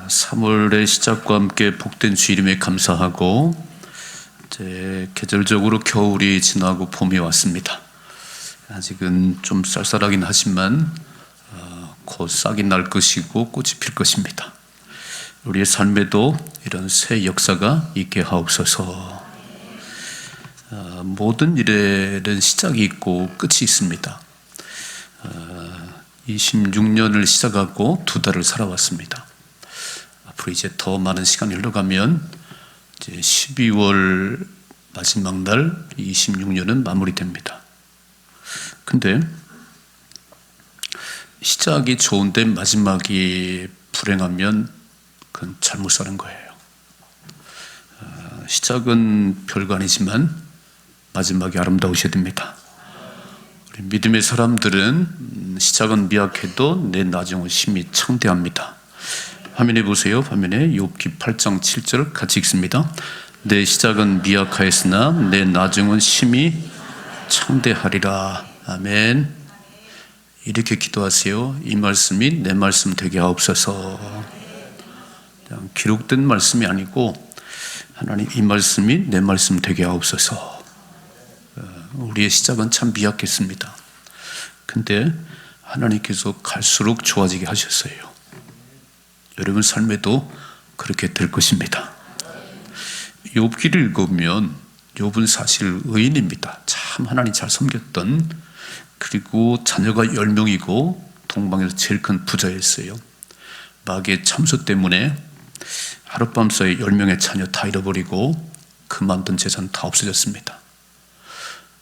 3월의 시작과 함께 복된 주일임에 감사하고 이제 계절적으로 겨울이 지나고 봄이 왔습니다. 아직은 좀 쌀쌀하긴 하지만 곧 싹이 날 것이고 꽃이 필 것입니다. 우리의 삶에도 이런 새 역사가 있게 하옵소서. 모든 일에는 시작이 있고 끝이 있습니다. 26년을 시작하고 2달을 살아왔습니다. 앞으로 이제 더 많은 시간이 흘러가면 이제 12월 마지막 날 26년은 마무리됩니다. 근데 시작이 좋은데 마지막이 불행하면 그건 잘못 사는 거예요. 시작은 별거 아니지만 마지막이 아름다우셔야 됩니다. 우리 믿음의 사람들은 시작은 미약해도 내 나중은 심히 창대합니다. 화면에 보세요. 화면에 욥기 8장 7절 같이 읽습니다. 내 시작은 미약하였으나 내 나중은 심히 창대하리라. 아멘. 이렇게 기도하세요. 이 말씀이 내 말씀 되게 하옵소서. 그냥 기록된 말씀이 아니고 하나님 이 말씀이 내 말씀 되게 하옵소서. 우리의 시작은 참 미약했습니다. 근데 하나님께서 갈수록 좋아지게 하셨어요. 여러분 삶에도 그렇게 될 것입니다. 욥기를 읽으면 욥은 사실 의인입니다. 참 하나님 잘 섬겼던, 그리고 자녀가 10명이고 동방에서 제일 큰 부자였어요. 마귀의 참소 때문에 하룻밤 사이에 10명의 자녀 다 잃어버리고 그 많던 재산 다 없어졌습니다.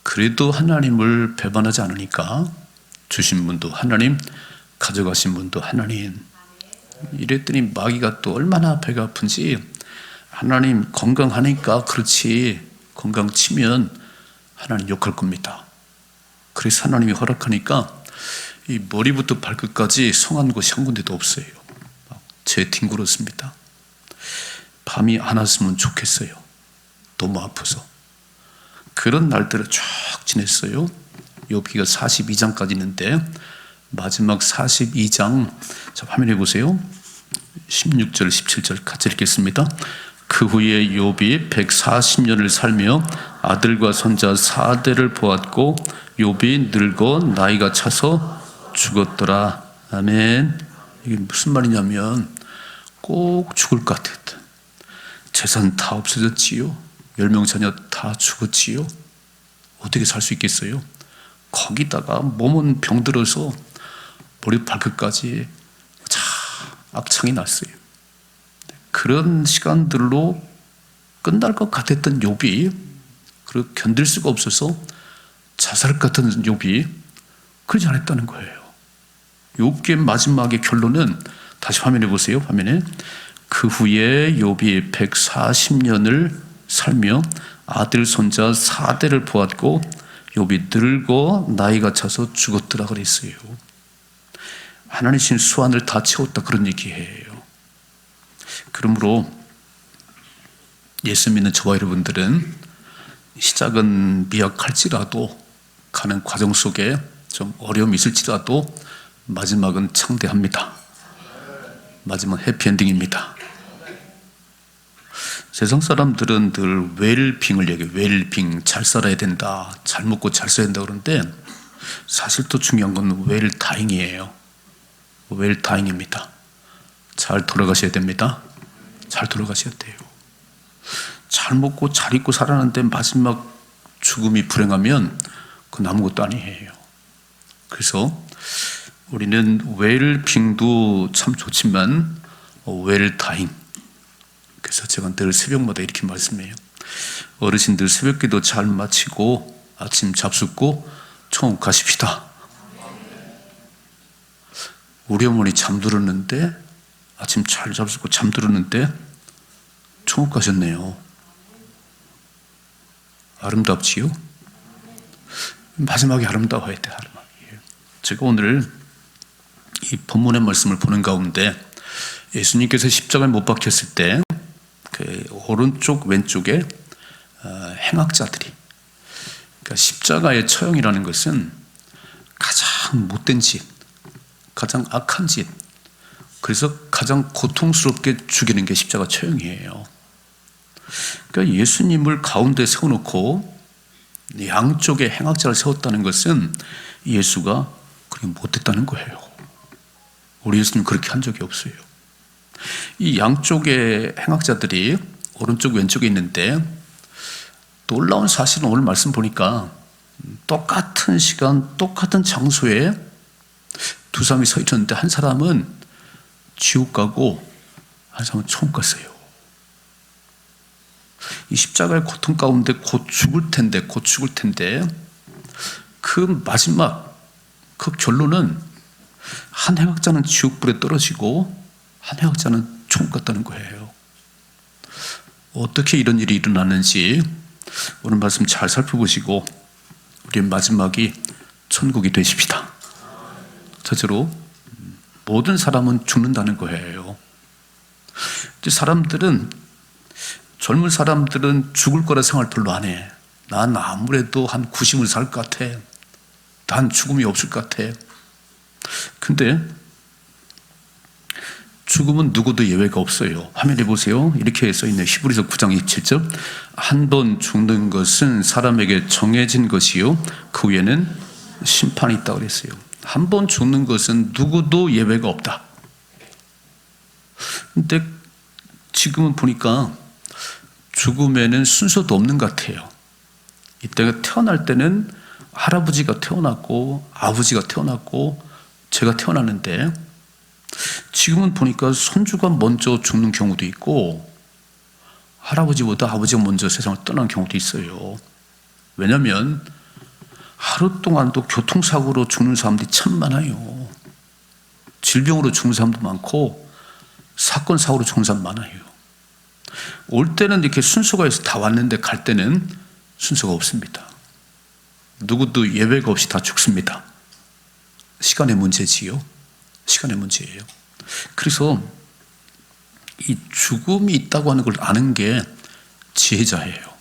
그래도 하나님을 배반하지 않으니까 주신 분도 하나님, 가져가신 분도 하나님. 이랬더니 마귀가 또 얼마나 배가 아픈지, 하나님 건강하니까 그렇지 건강 치면 하나님 욕할 겁니다. 그래서 하나님이 허락하니까 이 머리부터 발끝까지 성한 곳이 한 군데도 없어요. 제 뒹굴었습니다. 밤이 안 왔으면 좋겠어요. 너무 아파서. 그런 날들을 쭉 지냈어요. 욥기가 42장까지 있는데 마지막 42장, 자 화면에 보세요. 16절 17절 같이 읽겠습니다. 그 후에 욥이 140년을 살며 아들과 손자 4대를 보았고 욥이 늙어 나이가 차서 죽었더라. 아멘. 이게 무슨 말이냐면 꼭 죽을 것 같았던, 재산 다 없어졌지요. 10명 자녀 다 죽었지요. 어떻게 살 수 있겠어요? 거기다가 몸은 병들어서 머리 발끝까지 악창이 났어요. 그런 시간들로 끝날 것 같았던 욥이, 그리고 견딜 수가 없어서 자살 같은 욥이 그러지 않았다는 거예요. 욥기의 마지막의 결론은 다시 화면에 보세요. 화면에 그 후에 욥이 140년을 살며 아들 손자 4대를 보았고 욥이 늙어 나이가 차서 죽었더라 그랬어요. 하나님 신 수완을 다 채웠다 그런 얘기예요. 그러므로 예수 믿는 저와 여러분들은 시작은 미약할지라도, 가는 과정 속에 좀 어려움이 있을지라도 마지막은 창대합니다. 마지막은 해피엔딩입니다. 세상 사람들은 늘 웰빙을 얘기해요. 웰빙, 잘 살아야 된다, 잘 먹고 잘 써야 된다 그러는데 사실 또 중요한 건 웰다잉이에요. 웰다잉입니다. 잘 돌아가셔야 됩니다. 잘 돌아가셔야 돼요. 잘 먹고 잘 입고 살았는데 마지막 죽음이 불행하면 그건 아무것도 아니에요. 그래서 우리는 웰빙도 참 좋지만 웰다잉, 그래서 제가 늘 새벽마다 이렇게 말씀해요. 어르신들 새벽기도 잘 마치고 아침 잡숫고 천국 가십시다. 우리 어머니 잠들었는데, 아침 잘 잡숫고 잠들었는데 천국 가셨네요. 아름답지요? 마지막이 아름다워야 돼. 제가 오늘 이 본문의 말씀을 보는 가운데 예수님께서 십자가에 못 박혔을 때 그 오른쪽 왼쪽에 행악자들이, 그러니까 십자가의 처형이라는 것은 가장 못된 짓, 가장 악한 짓, 그래서 가장 고통스럽게 죽이는 게 십자가 처형이에요. 그러니까 예수님을 가운데 세워놓고 양쪽에 행악자를 세웠다는 것은 예수가 그렇게 못했다는 거예요. 우리 예수님 그렇게 한 적이 없어요. 이 양쪽에 행악자들이 오른쪽 왼쪽에 있는데, 놀라운 사실은 오늘 말씀 보니까 똑같은 시간 똑같은 장소에 두 사람이 서 있었는데, 한 사람은 지옥 가고 한 사람은 천국 갔어요. 이 십자가의 고통 가운데 곧 죽을 텐데 그 마지막 그 결론은 한 행악자는 지옥불에 떨어지고 한 행악자는 천국 갔다는 거예요. 어떻게 이런 일이 일어나는지 오늘 말씀 잘 살펴보시고 우리 마지막이 천국이 되십시다. 첫째로 모든 사람은 죽는다는 거예요. 젊은 사람들은 죽을 거라 생각을 별로 안 해. 난 아무래도 한 90을 살 것 같아. 난 죽음이 없을 것 같아. 근데 죽음은 누구도 예외가 없어요. 화면에 보세요. 이렇게 써있네요. 히브리서 9장 27절. 한 번 죽는 것은 사람에게 정해진 것이요, 그 후에는 심판이 있다고 그랬어요. 한 번 죽는 것은 누구도 예외가 없다. 근데 지금은 보니까 죽음에는 순서도 없는 것 같아요. 이때가 태어날 때는 할아버지가 태어났고 아버지가 태어났고 제가 태어났는데, 지금은 보니까 손주가 먼저 죽는 경우도 있고 할아버지보다 아버지가 먼저 세상을 떠나는 경우도 있어요. 왜냐하면 하루 동안도 교통사고로 죽는 사람들이 참 많아요. 질병으로 죽는 사람도 많고 사건 사고로 죽는 사람 많아요. 올 때는 이렇게 순서가 있어 다 왔는데 갈 때는 순서가 없습니다. 누구도 예외가 없이 다 죽습니다. 시간의 문제지요. 시간의 문제예요. 그래서 이 죽음이 있다고 하는 걸 아는 게 지혜자예요.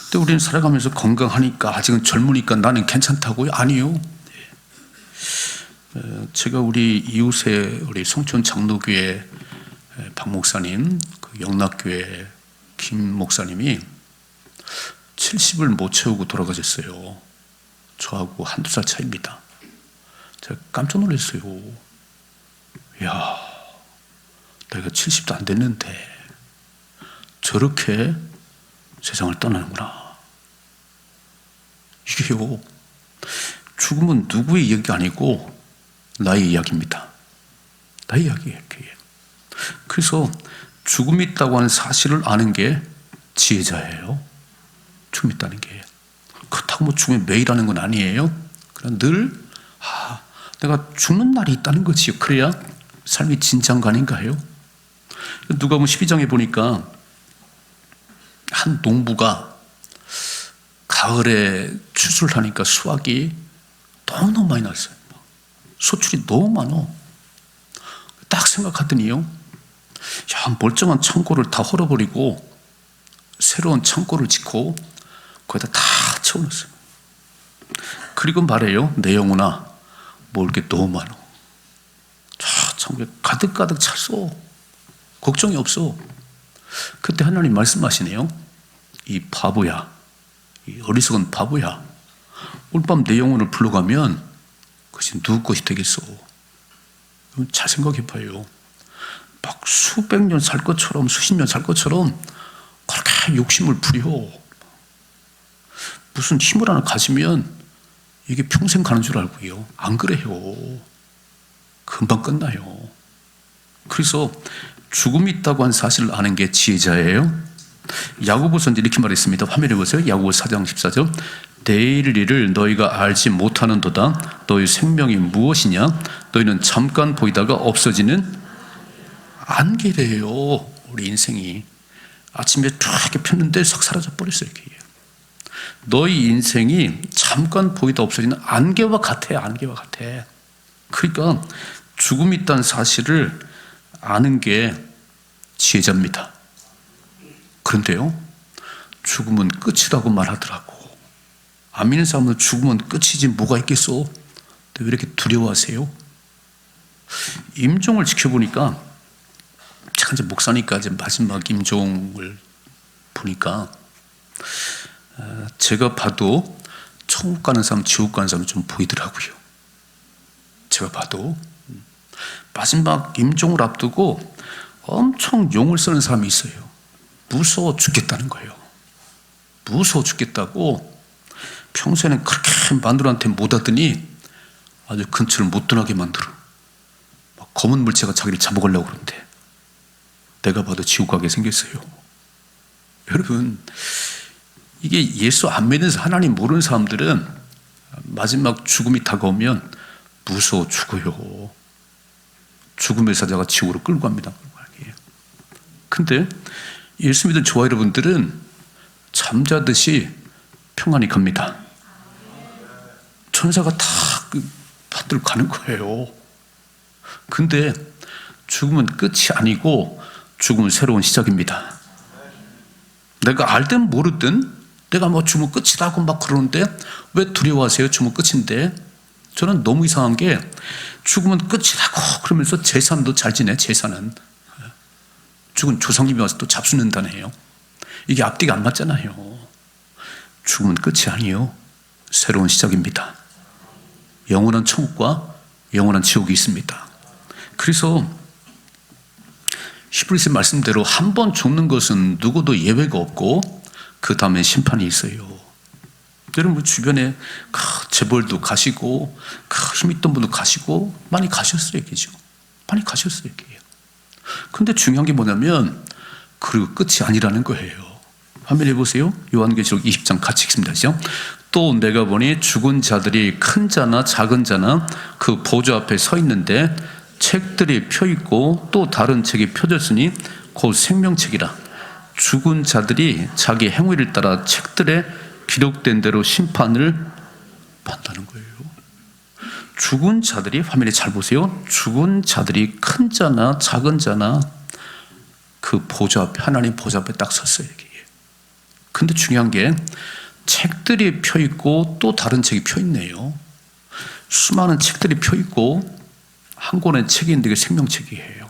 근데 우리는 살아가면서 건강하니까, 아직은 젊으니까 나는 괜찮다고요? 아니요. 제가 우리 이웃에 우리 성촌 장로교회 박 목사님, 그 영락교회 김 목사님이 70을 못 채우고 돌아가셨어요. 저하고 한두 살 차이입니다. 제가 깜짝 놀랐어요. 이야, 내가 70도 안 됐는데 저렇게 세상을 떠나는구나. 이게요, 죽음은 누구의 이야기가 아니고 나의 이야기입니다. 나의 이야기예요. 그래서 죽음이 있다고 하는 사실을 아는 게 지혜자예요. 죽음이 있다는 게. 그렇다고 뭐 죽음이 매일 하는 건 아니에요. 그냥 늘 내가 죽는 날이 있다는 거지요. 그래야 삶이 진짠 아닌가요? 누가복음 12장에 보니까 한 농부가 가을에 추수를 하니까 수확이 너무너무 많이 났어요. 소출이 너무 많아. 딱 생각하더니요, 야, 멀쩡한 창고를 다 헐어버리고 새로운 창고를 짓고 거기다 다 채워놨어요. 그리고 말해요, 내 영혼아, 먹을 게 너무 많아. 저 창고에 가득가득 찼어. 걱정이 없어. 그때 하나님 말씀하시네요. 이 바보야, 이 어리석은 바보야, 오늘 밤 내 영혼을 불러가면 그것이 누구 것이 되겠어? 잘 생각해 봐요. 막 수백 년 살 것처럼, 수십 년 살 것처럼 그렇게 욕심을 부려. 무슨 힘을 하나 가지면 이게 평생 가는 줄 알고요. 안 그래요. 금방 끝나요. 그래서 죽음이 있다고 한 사실을 아는 게 지혜자예요. 야고보서 이렇게 말했습니다. 화면에 보세요. 야고보 4장 14절. 내일 일을 너희가 알지 못하는도다. 너희 생명이 무엇이냐? 너희는 잠깐 보이다가 없어지는 안개래요. 우리 인생이 아침에 쫙 이렇게 폈는데 싹 사라져 버렸어요. 이렇게. 너희 인생이 잠깐 보이다 없어지는 안개와 같아. 안개와 같아. 그러니까 죽음이 있다는 사실을 아는 게 지혜자입니다. 그런데요, 죽음은 끝이라고 말하더라고. 안 믿는 사람은 죽음은 끝이지 뭐가 있겠어? 왜 이렇게 두려워하세요? 임종을 지켜보니까 제가 이제 목사니까 이제 마지막 임종을 보니까 제가 봐도 천국 가는 사람, 지옥 가는 사람 좀 보이더라고요. 제가 봐도 마지막 임종을 앞두고 엄청 용을 쓰는 사람이 있어요. 무서워 죽겠다는 거예요. 무서워 죽겠다고 평소에는 그렇게 마누라한테 못하더니 아주 근처를 못 떠나게 만들어. 막 검은 물체가 자기를 잡아가려고 그러는데 내가 봐도 지옥 가게 생겼어요. 여러분, 이게 예수 안 믿는 하나님 모르는 사람들은 마지막 죽음이 다가오면 무서워 죽어요. 죽음의 사자가 지옥으로 끌고 갑니다. 근데 예수 믿는 저와 여러분들은 잠자듯이 평안히 갑니다. 천사가 다 받들고 가는 거예요. 근데 죽음은 끝이 아니고 죽음은 새로운 시작입니다. 내가 알든 모르든 내가 뭐 죽으면 끝이라고 막 그러는데 왜 두려워하세요? 죽으면 끝인데. 저는 너무 이상한 게 죽으면 끝이라고 그러면서 제사도 잘 지내. 제사는 죽은 조상님이 와서 또 잡수는다네요. 이게 앞뒤가 안 맞잖아요. 죽으면 끝이 아니에요. 새로운 시작입니다. 영원한 천국과 영원한 지옥이 있습니다. 그래서 히브리서 말씀대로 한 번 죽는 것은 누구도 예외가 없고 그 다음에 심판이 있어요. 여러분 주변에 재벌도 가시고 힘 있던 분도 가시고 많이 가셨어요. 얘기죠. 많이 가셨어요. 얘기예요. 근데 중요한 게 뭐냐면 그리고 끝이 아니라는 거예요. 화면에 보세요. 요한계시록 20장 같이 읽습니다. 또 내가 보니 죽은 자들이 큰 자나 작은 자나 그 보좌 앞에 서 있는데 책들이 펴 있고 또 다른 책이 펴졌으니 곧 생명책이라. 죽은 자들이 자기 행위를 따라 책들에 기록된 대로 심판을 받는다는 거예요. 죽은 자들이, 화면에 잘 보세요. 죽은 자들이 큰 자나 작은 자나 그 보좌 앞에, 하나님 보좌 앞에 딱 섰어요. 근데 중요한 게 책들이 펴 있고 또 다른 책이 펴 있네요. 수많은 책들이 펴 있고 한 권의 책이 있는데 그게 생명책이에요.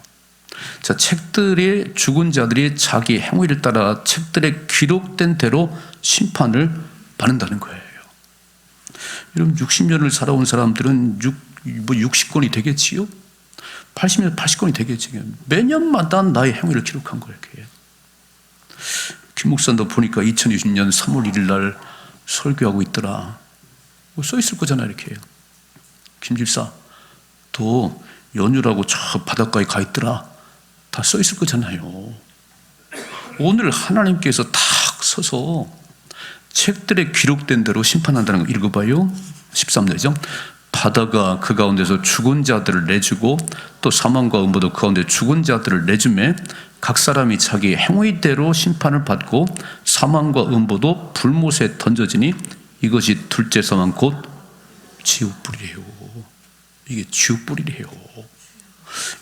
자, 책들이, 죽은 자들이 자기 행위를 따라 책들에 기록된 대로 심판을 받는다는 거예요. 여러분 60년을 살아온 사람들은 60권이 되겠지요? 80년, 80권이 되겠지요? 매년마다 나의 행위를 기록한 거예요. 김 목사도 보니까 2020년 3월 1일 날 설교하고 있더라. 써 있을 거잖아요. 이렇게. 김 집사 또 연휴라고 저 바닷가에 가 있더라. 다 써 있을 거잖아요. 오늘 하나님께서 탁 서서 책들에 기록된 대로 심판한다는 거 읽어봐요. 13절이죠. 바다가 그 가운데서 죽은 자들을 내주고 또 사망과 음부도 그 가운데 죽은 자들을 내주매 각 사람이 자기 행위대로 심판을 받고 사망과 음부도 불못에 던져지니 이것이 둘째 사망 곧 지옥불이래요. 이게 지옥불이래요.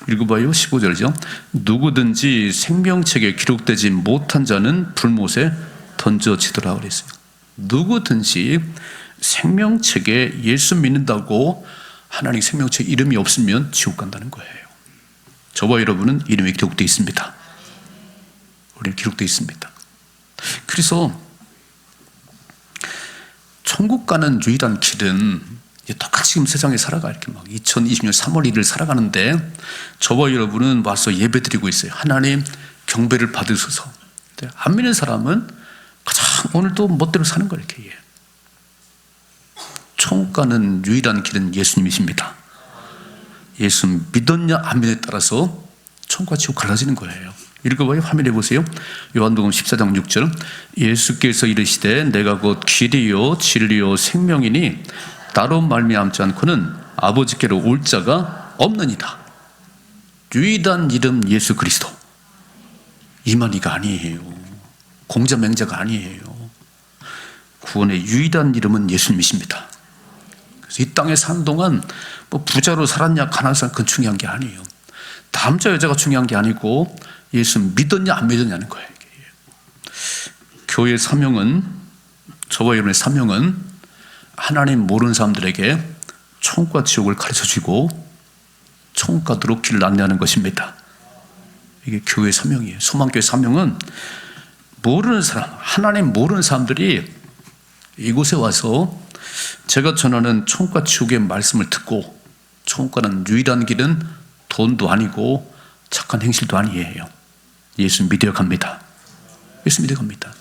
읽어봐요. 15절이죠. 누구든지 생명책에 기록되지 못한 자는 불못에 던져지더라 그랬어요. 누구든지 생명책에 예수 믿는다고 하나님 생명책 이름이 없으면 지옥 간다는 거예요. 저와 여러분은 이름이 기록되어 있습니다. 우리는 기록되어 있습니다. 그래서 천국 가는 유일한 길은 똑같이 지금 세상에 살아가 이렇게 막 2020년 3월 1일 살아가는데 저와 여러분은 와서 예배드리고 있어요. 하나님 경배를 받으소서. 안 믿는 사람은 가장 오늘도 멋대로 사는 거예요. 이렇게. 천국 가는 유일한 길은 예수님이십니다. 예수 믿었냐 안 믿느냐에 따라서 천국과 지옥 갈라지는 거예요. 읽어봐요. 화면에 보세요. 요한복음 14장 6절. 예수께서 이르시되 내가 곧 길이요 진리요 생명이니 나로 말미암지 않고는 아버지께로 올 자가 없느니라. 유일한 이름 예수 그리스도. 이만희가 아니에요. 공자 맹자가 아니에요. 구원의 유일한 이름은 예수님이십니다. 그래서 이 땅에 사는 동안 뭐 부자로 살았냐 가난한 사람 그건 중요한 게 아니에요. 남자 여자가 중요한 게 아니고 예수 믿었냐 안 믿었냐는 거예요. 교회의 사명은, 저와 여러분의 사명은 하나님 모르는 사람들에게 천국과 지옥을 가르쳐주고 총가도록 길을 안내하는 것입니다. 이게 교회의 사명이에요. 소망교회 사명은 모르는 사람, 하나님 모르는 사람들이 이곳에 와서 제가 전하는 총과 지옥의 말씀을 듣고, 총과는 유일한 길은 돈도 아니고 착한 행실도 아니에요. 예수 믿어 갑니다. 예수 믿어 갑니다.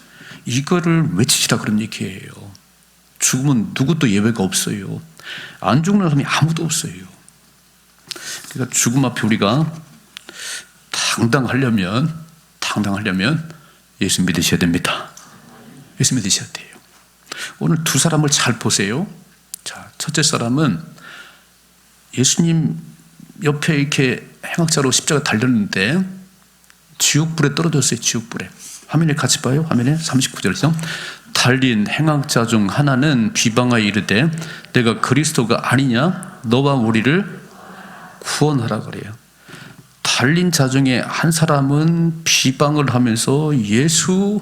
이거를 외치시라 그런 얘기예요. 죽으면 누구도 예외가 없어요. 안 죽는 사람이 아무도 없어요. 그러니까 죽음 앞에 우리가 당당하려면 예수 믿으셔야 됩니다. 예수 믿으셔야 돼요. 오늘 두 사람을 잘 보세요. 자, 첫째 사람은 예수님 옆에 이렇게 행악자로 십자가 달렸는데 지옥불에 떨어졌어요. 지옥불에. 화면에 같이 봐요. 화면에 39절에서 달린 행악자 중 하나는 비방하여 이르되 내가 그리스도가 아니냐 너와 우리를 구원하라 그래요. 달린 자 중에 한 사람은 비방을 하면서 예수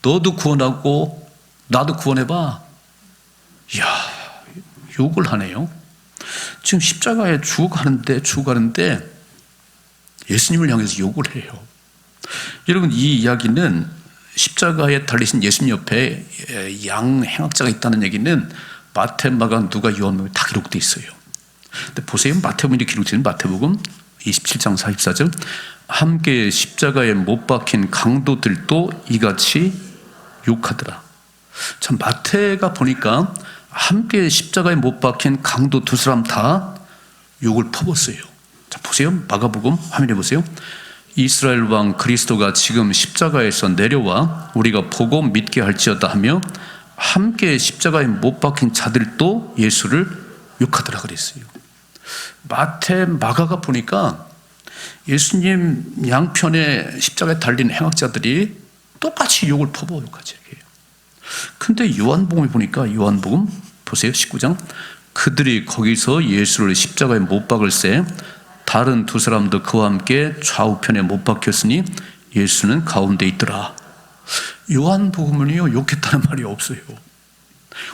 너도 구원하고 나도 구원해봐. 이야, 욕을 하네요. 지금 십자가에 죽어가는데 예수님을 향해서 욕을 해요. 여러분, 이 이야기는 십자가에 달리신 예수님 옆에 양 행악자가 있다는 얘기는 마태, 마가, 누가, 요한복음에 다 기록되어 있어요. 근데 보세요. 마태복음이 기록되는 마태복음 27장 44절 함께 십자가에 못 박힌 강도들도 이같이 욕하더라. 참, 마태가 보니까 함께 십자가에 못 박힌 강도 두 사람 다 욕을 퍼붓어요. 자, 보세요. 마가복음 화면에 보세요. 이스라엘 왕 그리스도가 지금 십자가에서 내려와 우리가 보고 믿게 할지어다 하며 함께 십자가에 못 박힌 자들도 예수를 욕하더라 그랬어요. 마태, 마가가 보니까 예수님 양편에 십자가에 달린 행악자들이 똑같이 욕을 퍼부어 욕하지. 근데 요한복음에 보니까 요한복음 보세요. 19장 그들이 거기서 예수를 십자가에 못 박을새 다른 두 사람도 그와 함께 좌우편에 못 박혔으니 예수는 가운데 있더라. 요한복음은요 욕했다는 말이 없어요.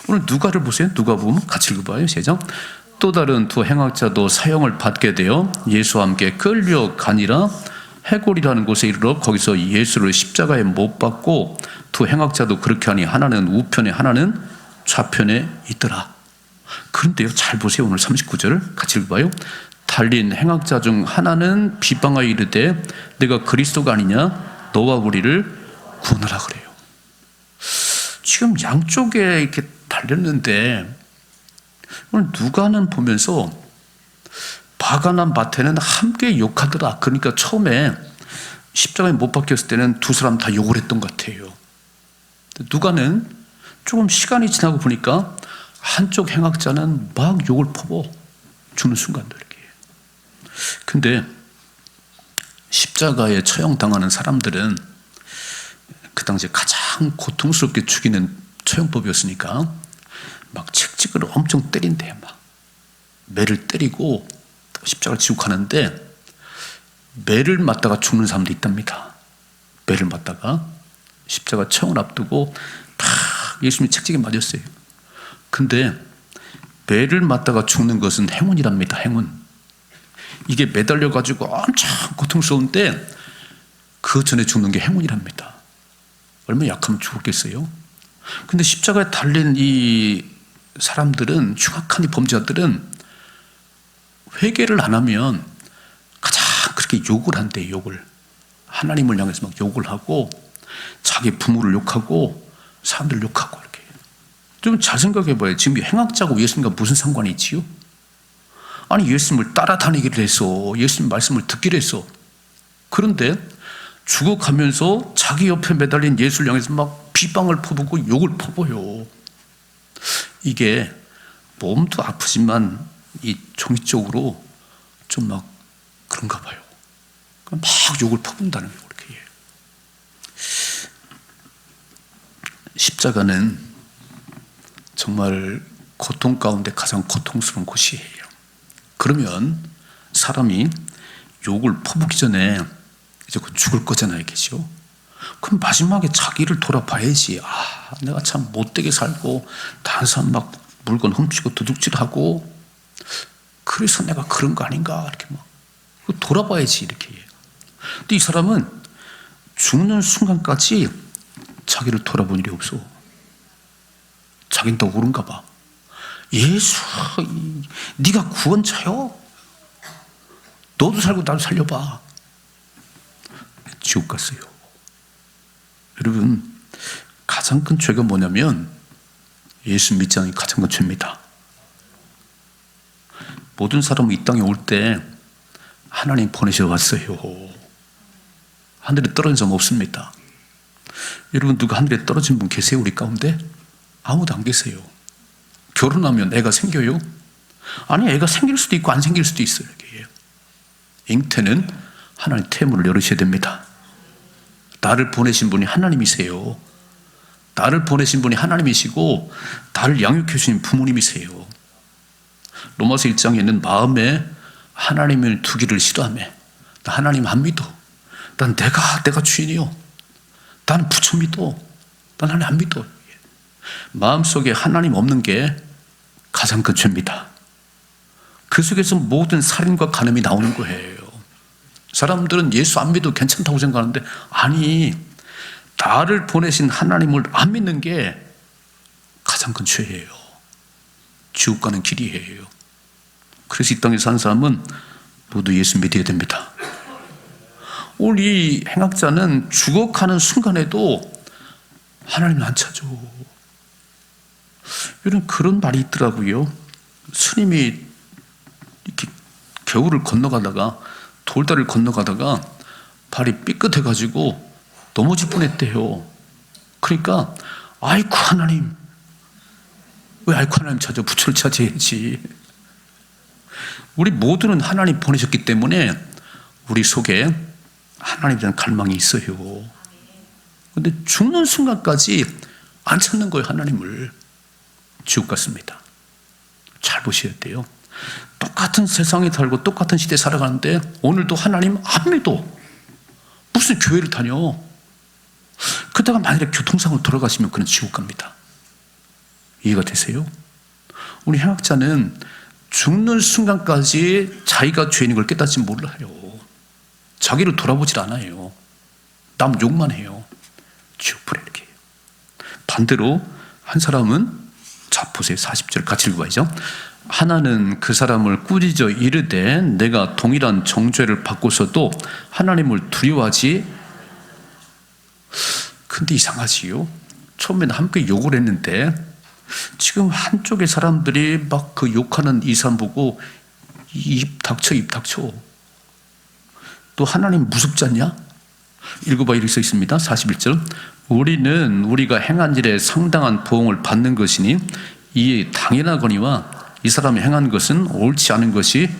오늘 누가를 보세요. 누가복음 같이 읽어봐요. 시작. 또 다른 두 행악자도 사형을 받게 되어 예수와 함께 끌려가니라. 해골이라는 곳에 이르러 거기서 예수를 십자가에 못 박고 두 행악자도 그렇게 하니 하나는 우편에 하나는 좌편에 있더라. 그런데요, 잘 보세요. 오늘 39절을 같이 읽어봐요. 달린 행악자 중 하나는 비방하여 이르되 내가 그리스도가 아니냐 너와 우리를 구원하라 그래요. 지금 양쪽에 이렇게 달렸는데 오늘 누가는 보면서 마가나 마태는 함께 욕하더라. 그러니까 처음에 십자가에 못 박혔을 때는 두 사람 다 욕을 했던 것 같아요. 누가는 조금 시간이 지나고 보니까 한쪽 행악자는 막 욕을 퍼부어 주는 순간도 이렇게. 근데 십자가에 처형당하는 사람들은 그 당시에 가장 고통스럽게 죽이는 처형법이었으니까 막 책찍으로 엄청 때린대. 막 매를 때리고 십자가를 지고 가는데 매를 맞다가 죽는 사람도 있답니다. 매를 맞다가 십자가 처형을 앞두고 팍 예수님이 책찍에 맞았어요. 근데 매를 맞다가 죽는 것은 행운이랍니다. 행운. 이게 매달려가지고 엄청 고통스러운데 그 전에 죽는 게 행운이랍니다. 얼마나 약하면 죽었겠어요. 근데 십자가에 달린 이 사람들은, 흉악한 이 범죄자들은 회개를 안 하면 가장 그렇게 욕을 한대. 욕을 하나님을 향해서 막 욕을 하고 자기 부모를 욕하고 사람들을 욕하고 이렇게. 좀 잘 생각해 봐요. 지금 행악자고 예수님과 무슨 상관이 있지요? 아니, 예수님을 따라다니기를 해서 예수님 말씀을 듣기를 해서. 그런데 죽어가면서 자기 옆에 매달린 예수를 향해서 막 비방을 퍼붓고 욕을 퍼부어요. 이게 몸도 아프지만 이 종이적으로 좀 막 그런가 봐요. 막 욕을 퍼붓는다는 게 그렇게 해요. 십자가는 정말 고통 가운데 가장 고통스러운 곳이에요. 그러면 사람이 욕을 퍼붓기 전에 이제 죽을 거잖아요, 그죠? 그럼 마지막에 자기를 돌아봐야지. 아, 내가 참 못되게 살고 다른 사람 막 물건 훔치고 도둑질하고 그래서 내가 그런 거 아닌가 이렇게 막 돌아봐야지 이렇게. 근데 이 사람은 죽는 순간까지 자기를 돌아본 일이 없어. 자기는 더 옳은가 봐. 예수, 네가 구원자요? 너도 살고 나도 살려봐. 지옥 갔어요. 여러분, 가장 큰 죄가 뭐냐면 예수 믿지 않는 게 가장 큰 죄입니다. 모든 사람은 이 땅에 올 때 하나님 보내셔 왔어요. 하늘에 떨어진 사람 없습니다. 여러분, 누가 하늘에 떨어진 분 계세요? 우리 가운데? 아무도 안 계세요. 결혼하면 애가 생겨요? 아니, 애가 생길 수도 있고 안 생길 수도 있어요. 잉태는 하나님 태문을 열으셔야 됩니다. 나를 보내신 분이 하나님이세요. 나를 보내신 분이 하나님이시고 나를 양육해 주신 부모님이세요. 로마서 1장에는 마음에 하나님을 두기를 싫어하며 나 하나님 안 믿어. 난 내가 주인이요. 나는 부처 믿어. 난 하나님 안 믿어. 마음속에 하나님 없는 게 가장 큰 죄입니다. 그 속에서 모든 살인과 간음이 나오는 거예요. 사람들은 예수 안 믿어도 괜찮다고 생각하는데 아니, 나를 보내신 하나님을 안 믿는 게 가장 큰 죄예요. 지옥 가는 길이에요. 그래서 이 땅에 사는 사람은 모두 예수 믿어야 됩니다. 오늘 이 행악자는 죽어가는 순간에도 하나님을 안 찾아. 이런 그런 말이 있더라고요. 스님이 이렇게 겨울을 건너가다가 돌다리를 건너가다가 발이 삐끗해가지고 넘어질 뻔했대요. 그러니까 아이쿠 하나님, 왜 아이쿠 하나님 찾아? 부처를 찾아야지. 우리 모두는 하나님 보내셨기 때문에 우리 속에 하나님에 대한 갈망이 있어요. 근데 죽는 순간까지 안 찾는 거예요. 하나님을. 지옥 같습니다. 잘 보셔야 돼요. 똑같은 세상에 살고 똑같은 시대에 살아가는데 오늘도 하나님 안 믿어. 무슨 교회를 다녀? 그러다가 만약에 교통사고로 돌아가시면 그는 지옥 갑니다. 이해가 되세요? 우리 행악자는 죽는 순간까지 자기가 죄인인 걸 깨닫지 몰라요. 자기를 돌아보질 않아요. 남 욕만 해요. 지옥불에 이렇게 해요. 반대로 한 사람은, 자 보세요. 40절 같이 읽어봐야죠. 하나는 그 사람을 꾸짖어 이르되 내가 동일한 정죄를 받고서도 하나님을 두려워하지. 근데 이상하지요. 처음에는 함께 욕을 했는데 지금 한쪽의 사람들이 막 그 욕하는 이 사람 보고 입 닥쳐. 또 하나님 무섭지 않냐? 읽어봐. 이렇게 써 있습니다. 41절. 우리는 우리가 행한 일에 상당한 보응을 받는 것이니 이에 당연하거니와 이 사람이 행한 것은 옳지 않은 것이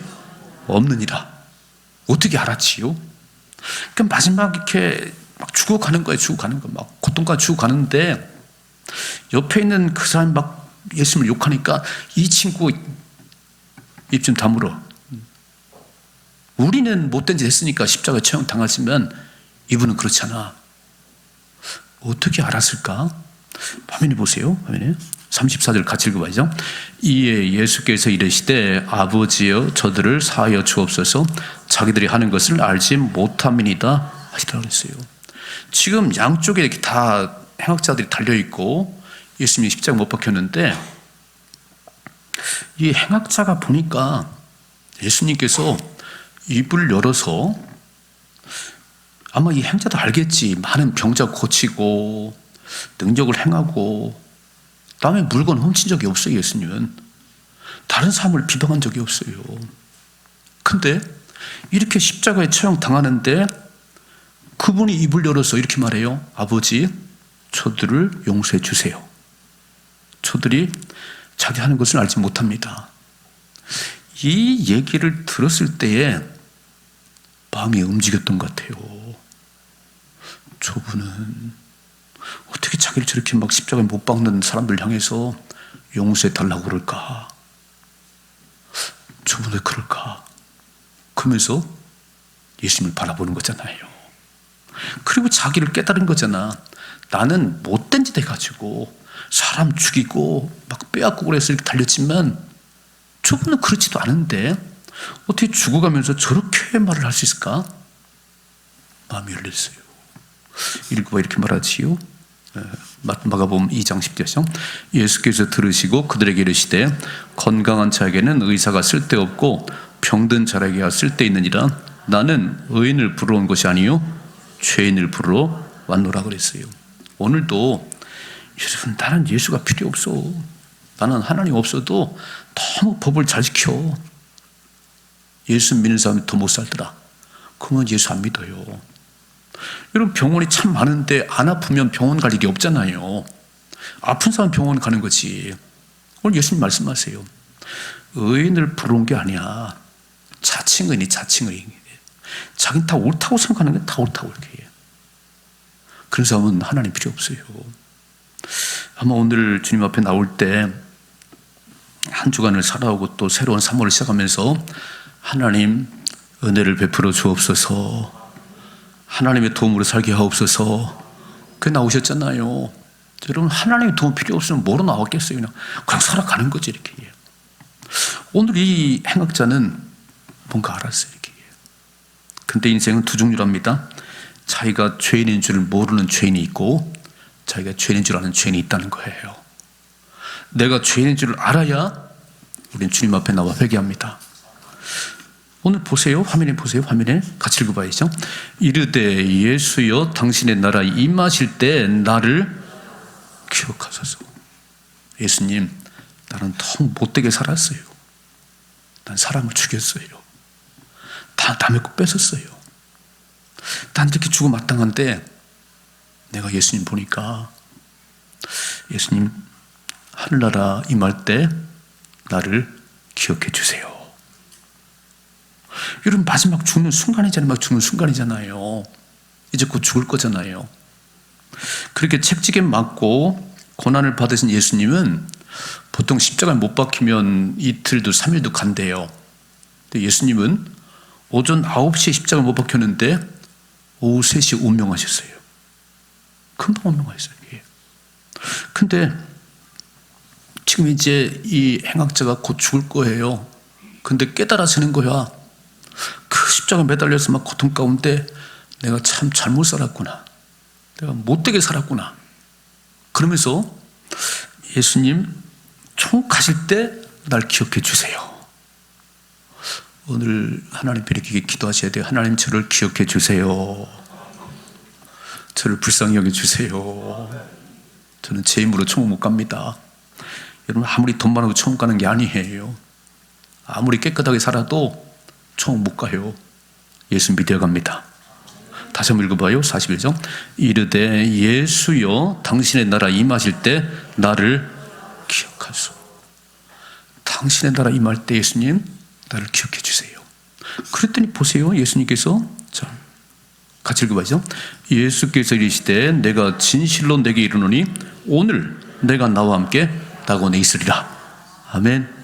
없느니라. 어떻게 알았지요? 그러니까 마지막 이렇게 막 죽어가는 거예요. 죽어가는 거. 막 고통까지 죽어가는데 옆에 있는 그 사람이 막 예수님을 욕하니까 이 친구 입 좀 다물어. 우리는 못된 짓 했으니까 십자가에 처형 당하지만 이분은 그렇지 않아. 어떻게 알았을까? 화면에 보세요. 화면에 34절 같이 읽어봐야죠. 이에 예수께서 이르시되 아버지여 저들을 사하여 주옵소서 자기들이 하는 것을 알지 못함이니이다 하시더라 그랬어요. 지금 양쪽에 이렇게 다 행악자들이 달려있고 예수님이 십자가 못 박혔는데 이 행악자가 보니까 예수님께서 입을 열어서 아마 이 행자도 알겠지. 많은 병자 고치고 능력을 행하고 남의 물건 훔친 적이 없어요. 예수님은 다른 사람을 비방한 적이 없어요. 근데 이렇게 십자가에 처형 당하는데 그분이 입을 열어서 이렇게 말해요. 아버지 저들을 용서해 주세요. 저들이 자기 하는 것을 알지 못합니다. 이 얘기를 들었을 때에 마음이 움직였던 것 같아요. 저분은 어떻게 자기를 저렇게 막 십자가에 못 박는 사람들 향해서 용서해 달라고 그럴까? 저분 왜 그럴까? 그러면서 예수님을 바라보는 거잖아요. 그리고 자기를 깨달은 거잖아. 나는 못된 짓 해가지고 사람 죽이고 막 빼앗고 그래서 이렇게 달렸지만 저분은 그렇지도 않은데 어떻게 죽어가면서 저렇게 말을 할 수 있을까? 마음이 열렸어요. 읽어봐 이렇게 말하지요. 마가복음 2장 10절이죠. 예수께서 들으시고 그들에게 이르시되 건강한 자에게는 의사가 쓸데없고 병든 자에게야 쓸데있느니라. 나는 의인을 부르러 온 것이 아니요 죄인을 부르러 왔노라 그랬어요. 오늘도 여러분, 나는 예수가 필요 없어. 나는 하나님 없어도 너무 법을 잘 지켜. 예수 믿는 사람이 더 못 살더라. 그러면 예수 안 믿어요. 여러분, 병원이 참 많은데 안 아프면 병원 갈 일이 없잖아요. 아픈 사람 병원 가는 거지. 오늘 예수님 말씀하세요. 의인을 부르는 게 아니야. 자칭의인이 자칭의인. 자기는 다 옳다고 생각하는 게 다 옳다고 이렇게 해요. 그런 사람은 하나님 필요 없어요. 아마 오늘 주님 앞에 나올 때 한 주간을 살아오고 또 새로운 3월을 시작하면서 하나님 은혜를 베풀어 주옵소서, 하나님의 도움으로 살게 하옵소서, 그게 나오셨잖아요. 여러분, 하나님의 도움 필요 없으면 뭐로 나왔겠어요? 그냥 살아가는 거지 이렇게. 오늘 이 행악자는 뭔가 알았어요 이렇게. 근데 인생은 두 종류랍니다. 자기가 죄인인 줄 모르는 죄인이 있고 자기가 죄인인 줄 아는 죄인이 있다는 거예요. 내가 죄인인 줄 알아야 우리는 주님 앞에 나와 회개합니다. 오늘 보세요. 화면에 보세요. 화면에 같이 읽어봐야죠. 이르되 예수여 당신의 나라 임하실 때 나를 기억하소서. 예수님, 나는 너무 못되게 살았어요. 난 사람을 죽였어요. 다 남의 거 뺏었어요. 난 이렇게 죽어 마땅한데 내가 예수님 보니까 예수님 하늘나라 임할 때 나를 기억해 주세요. 여러분, 마지막 죽는 순간이잖아요. 막 죽는 순간이잖아요. 이제 곧 죽을 거잖아요. 그렇게 책지게 맞고 고난을 받으신 예수님은 보통 십자가에 못 박히면 이틀도 3일도 간대요. 근데 예수님은 오전 9시에 십자가에 못 박혔는데 오후 3시에 운명하셨어요. 금방 운명하셨어요. 근데 지금 이제 이 행악자가 곧 죽을 거예요. 근데 깨달아지는 거야. 그 십자가에 매달려서 막 고통 가운데 내가 참 잘못 살았구나. 내가 못되게 살았구나. 그러면서 예수님 총 가실 때 날 기억해 주세요. 오늘 하나님 이렇게 기도하셔야 돼요. 하나님, 저를 기억해 주세요. 저를 불쌍히 여겨 주세요. 저는 제 힘으로 천국 못 갑니다. 여러분, 아무리 돈 많아도 천국 가는 게 아니에요. 아무리 깨끗하게 살아도 천국 못 가요. 예수 믿어 갑니다. 다시 한번 읽어봐요. 41절. 이르되 예수여 당신의 나라 임하실 때 나를 기억하소서. 당신의 나라 임할 때 예수님 나를 기억해 주세요. 그랬더니 보세요. 예수님께서, 자, 같이 읽어봐야죠. 예수께서 이르시되 내가 진실로 내게 이르노니 오늘 내가 나와 함께 낙원에 있으리라. 아멘.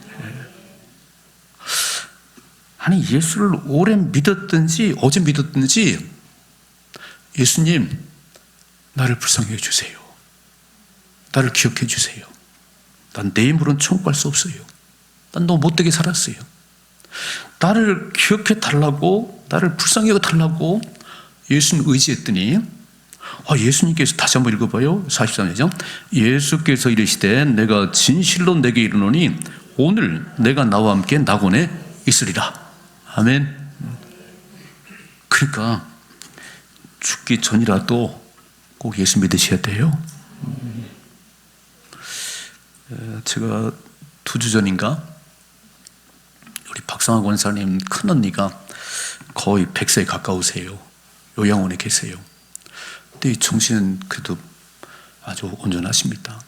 아니, 예수를 오래 믿었든지 어제 믿었든지 예수님 나를 불쌍히 해주세요. 나를 기억해 주세요. 난 내 힘으로는 천국 갈 수 없어요. 난 너무 못되게 살았어요. 나를 기억해 달라고, 나를 불쌍히 여겨 달라고 예수님 의지했더니 예수님께서, 다시 한번 읽어봐요. 43절. 예수께서 이르시되 내가 진실로 내게 이르노니 오늘 내가 나와 함께 낙원에 있으리라. 아멘. 그러니까 죽기 전이라도 꼭 예수 믿으셔야 돼요. 제가 2주 전인가 우리 박상화 권사님 큰언니가 거의 100세에 가까우세요. 요양원에 계세요. 근데 이 정신은 그래도 아주 온전하십니다.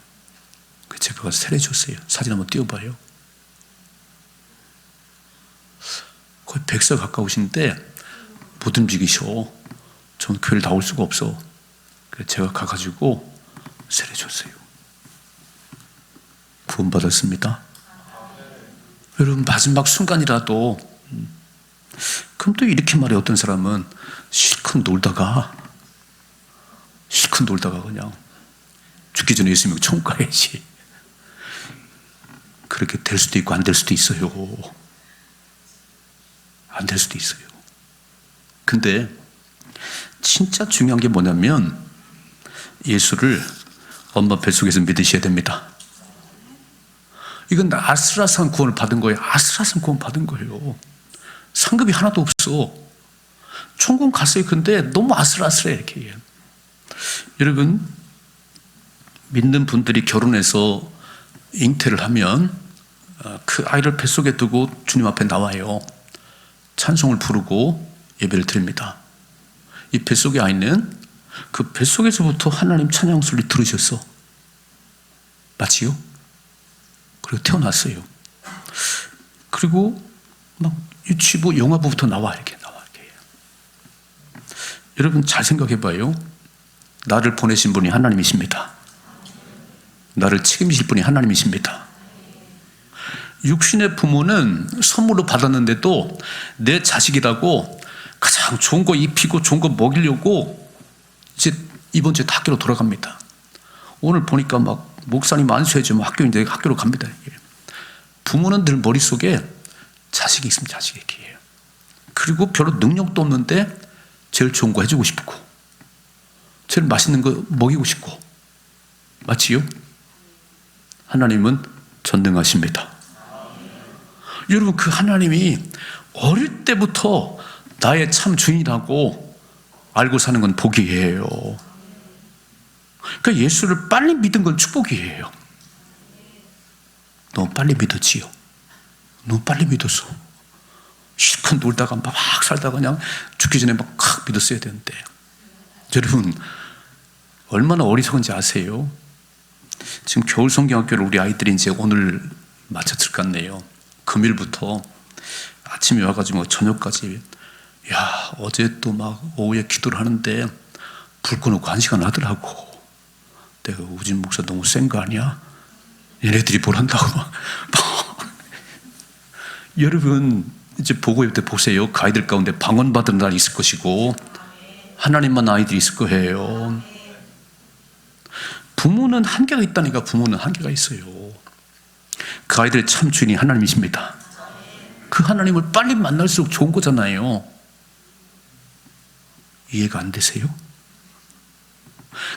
제가 가서 세례줬어요. 사진 한번 띄워봐요. 거의 100세 가까우신데 못 움직이셔. 전 교회를 나올 수가 없어. 그래서 제가 가가지고 세례줬어요. 구원받았습니다. 여러분, 마지막 순간이라도, 그럼 또 이렇게 말해. 어떤 사람은 실컷 놀다가 그냥 죽기 전에 예수 믿고 천국 가야지. 그렇게 될 수도 있고 안 될 수도 있어요. 안 될 수도 있어요. 근데 진짜 중요한 게 뭐냐면 예수를 엄마 뱃속에서 믿으셔야 됩니다. 이건 아슬아슬한 구원을 받은 거예요. 아슬아슬한 구원 받은 거예요. 상급이 하나도 없어. 천국 갔어요. 근데 너무 아슬아슬해 이렇게. 여러분, 믿는 분들이 결혼해서 잉태를 하면 그 아이를 뱃속에 두고 주님 앞에 나와요. 찬송을 부르고 예배를 드립니다. 이 뱃속의 아이는 그 뱃속에서부터 하나님 찬양 소리 들으셨어. 맞지요? 그리고 태어났어요. 그리고 막 유치부, 영아부부터 나와 이렇게. 여러분 잘 생각해 봐요. 나를 보내신 분이 하나님이십니다. 나를 책임질 분이 하나님이십니다. 육신의 부모는 선물로 받았는데도 내 자식이라고 가장 좋은 거 입히고 좋은 거 먹이려고 이제 이번 주에 학교로 돌아갑니다. 오늘 보니까 막 목사님 안수해줘 학교로 갑니다. 부모는 늘 머릿속에 자식이 있으면 자식이 기회예요. 그리고 별로 능력도 없는데 제일 좋은 거 해주고 싶고 제일 맛있는 거 먹이고 싶고. 맞지요? 하나님은 전능하십니다. 여러분 그 하나님이 어릴 때부터 나의 참 주인이라고 알고 사는 건 복이에요. 그러니까 예수를 빨리 믿은 건 축복이에요. 너무 빨리 믿었지요. 너무 빨리 믿었어. 실컷 놀다가 막 살다가 그냥 죽기 전에 막 믿었어야 되는데. 여러분 얼마나 어리석은지 아세요? 지금 겨울 성경학교를 우리 아이들이 이제 오늘 마쳤을 것 같네요. 금일부터 아침에 와가지고 저녁까지. 야, 어제 또 막 오후에 기도를 하는데 불 꺼놓고 1시간 하더라고. 내가 우진 목사 너무 센 거 아니야? 얘네들이 뭘 한다고 막. 여러분 이제 보고회 때 보세요. 그 아이들 가운데 방언받은 날 있을 것이고 하나님만 아이들이 있을 거예요. 부모는 한계가 있다니까. 부모는 한계가 있어요. 그 아이들의 참 주인이 하나님이십니다. 그 하나님을 빨리 만날수록 좋은 거잖아요. 이해가 안 되세요?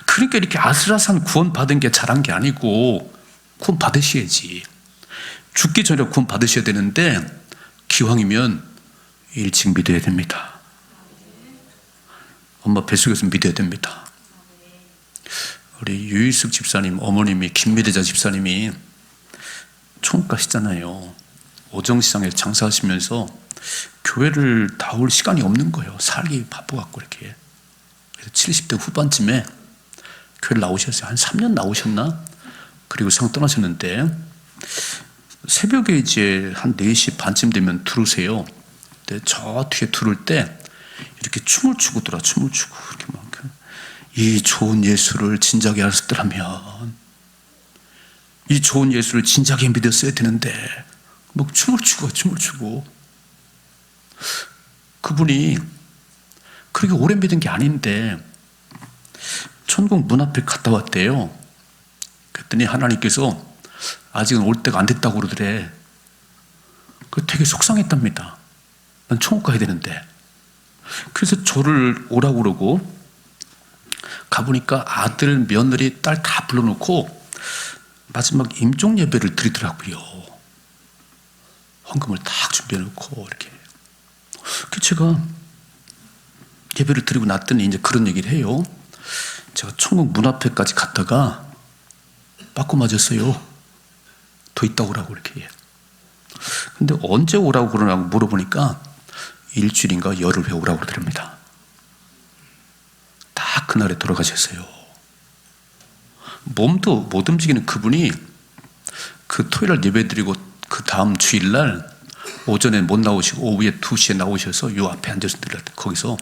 그러니까 이렇게 아슬아슬한 구원 받은 게 잘한 게 아니고 구원 받으셔야지. 죽기 전에 구원 받으셔야 되는데 기왕이면 일찍 믿어야 됩니다. 엄마 뱃속에서 믿어야 됩니다. 우리 유일숙 집사님 어머님이 김미래자 집사님이 총각 가시잖아요. 오정시장에 장사하시면서 교회를 나올 시간이 없는 거예요. 살기 바빠갖고 이렇게. 그래서 70대 후반쯤에 교회를 나오셨어요. 한 3년 나오셨나? 그리고 생 떠나셨는데 새벽에 이제 한 4시 반쯤 되면 들으세요. 근데 저 뒤에 들을 때 이렇게 춤을 추고 들어. 춤을 추고 이렇게 막 이 좋은 예수를 진작에 알았더라면 이 좋은 예수를 진작에 믿었어야 되는데 막 춤을 추고 그분이 그렇게 오래 믿은 게 아닌데 천국 문 앞에 갔다 왔대요. 그랬더니 하나님께서 아직은 올 때가 안 됐다고 그러더래. 그 되게 속상했답니다. 난 천국 가야 되는데. 그래서 저를 오라고 그러고 가보니까 아들, 며느리, 딸 다 불러놓고 마지막 임종 예배를 드리더라고요. 헌금을 딱 준비해놓고 이렇게. 그 제가 예배를 드리고 났더니 이제 그런 얘기를 해요. 제가 천국 문 앞에까지 갔다가 빠꾸 맞았어요. 더 있다 오라고 이렇게. 근데 언제 오라고 그러냐고 물어보니까 일주일인가 열흘 후에 오라고 그러더랍니다. 딱 그날에 돌아가셨어요. 몸도 못 움직이는 그분이 그 토요일 예배 드리고 그 다음 주일날 오전에 못 나오시고 오후에 2시에 나오셔서 요 앞에 앉아서 거기서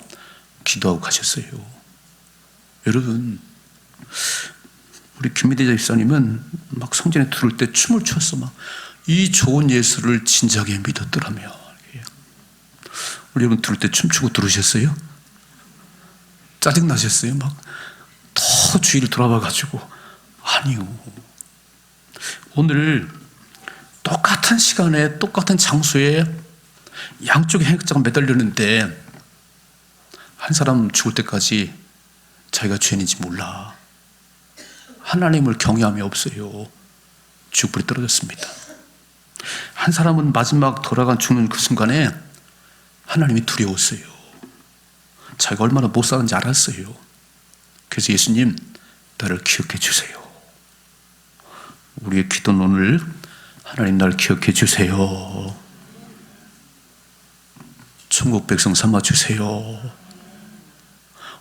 기도하고 가셨어요. 여러분 우리 김미대 집사님은 막 성전에 들어올 때 춤을 췄어. 막 이 좋은 예수를 진작에 믿었더라며. 우리 여러분 들을 때 춤추고 들으셨어요? 짜증나셨어요? 막 더 주위를 돌아봐가지고. 아니요. 오늘 똑같은 시간에 똑같은 장소에 양쪽에 행악자가 매달렸는데 한 사람 죽을 때까지 자기가 죄인인지 몰라. 하나님을 경외함이 없어요. 죽불에 떨어졌습니다. 한 사람은 마지막 돌아간 죽는 그 순간에 하나님이 두려웠어요. 자기가 얼마나 못 사는지 알았어요. 그래서 예수님, 나를 기억해 주세요. 우리의 기도는 오늘, 하나님 나를 기억해 주세요. 천국 백성 삼아 주세요.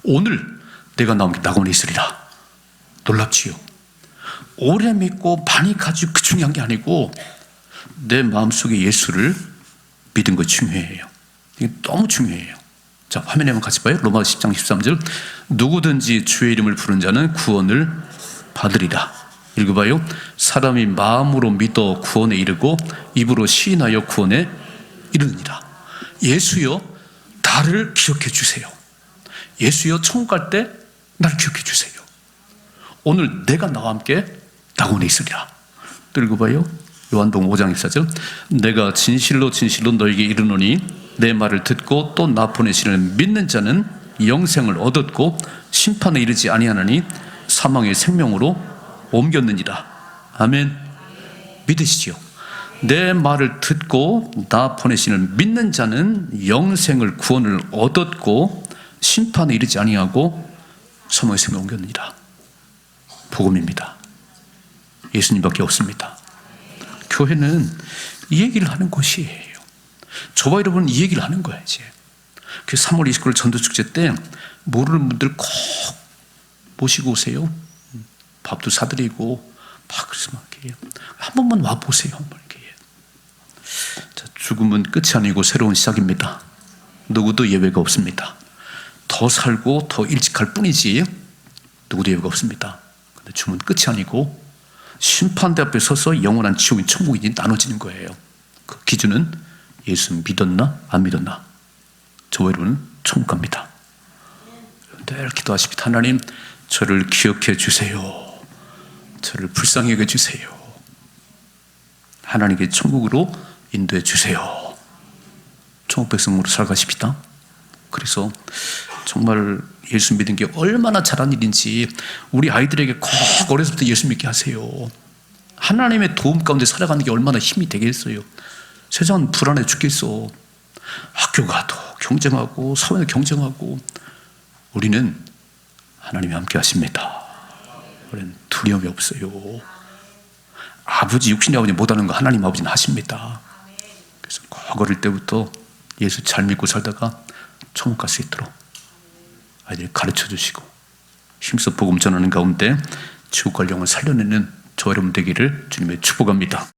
오늘 내가 낙원에 있으리라. 놀랍지요? 오래 믿고 많이 가지고 그 중요한 게 아니고 내 마음속에 예수를 믿은 거 중요해요. 이게 너무 중요해요. 자, 화면에 한번 같이 봐요. 로마서 10장 13절. 누구든지 주의 이름을 부른 자는 구원을 받으리라. 읽어봐요. 사람이 마음으로 믿어 구원에 이르고 입으로 시인하여 구원에 이르느니라. 예수여, 나를 기억해 주세요. 예수여, 천국 갈 때 나를 기억해 주세요. 오늘 내가 나와 함께 낙원에 있으리라. 또 읽어봐요. 요한복음 5장 24절. 내가 진실로 진실로 너에게 이르노니 내 말을 듣고 또 나 보내시를 믿는 자는 영생을 얻었고 심판에 이르지 아니하나니 사망의 생명으로 옮겼느니라. 아멘. 믿으시지요? 내 말을 듣고 나 보내시는 믿는 자는 영생을 구원을 얻었고 심판에 이르지 아니하고 사망의 생명을 옮겼느니라. 복음입니다. 예수님밖에 없습니다. 교회는 이 얘기를 하는 곳이에요. 저와 여러분은 이 얘기를 하는 거예요. 이제. 그 3월 29일 전도축제 때 모르는 분들 꼭 모시고 오세요. 밥도 사드리고 막 그래서 막 이렇게 한 번만 와 보세요. 한번 이렇게. 자, 죽음은 끝이 아니고 새로운 시작입니다. 누구도 예외가 없습니다. 더 살고 더 일찍 할 뿐이지 누구도 예외가 없습니다. 근데 죽음은 끝이 아니고 심판대 앞에 서서 영원한 지옥인 천국이 나눠지는 거예요. 그 기준은 예수 믿었나 안 믿었나. 저와 여러분은 천국 갑니다. 늘 기도하십니다. 하나님, 저를 기억해 주세요. 저를 불쌍히 여겨 주세요. 하나님께 천국으로 인도해 주세요. 천국 백성으로 살아가십시다. 그래서 정말 예수 믿는 게 얼마나 잘한 일인지 우리 아이들에게 꼭 어려서부터 예수 믿게 하세요. 하나님의 도움 가운데 살아가는 게 얼마나 힘이 되겠어요. 세상은 불안해 죽겠어. 학교 가도 경쟁하고 사회도 경쟁하고 우리는 하나님이 함께 하십니다. 우리는 두려움이 없어요. 아버지, 육신의 아버지 못하는 거 하나님 아버지는 하십니다. 그래서 꼭 어릴 때부터 예수 잘 믿고 살다가 천국 갈 수 있도록 아이들 가르쳐 주시고 힘써 복음 전하는 가운데 지옥 갈 영을 살려내는 저 여러분 되기를 주님의 축복합니다.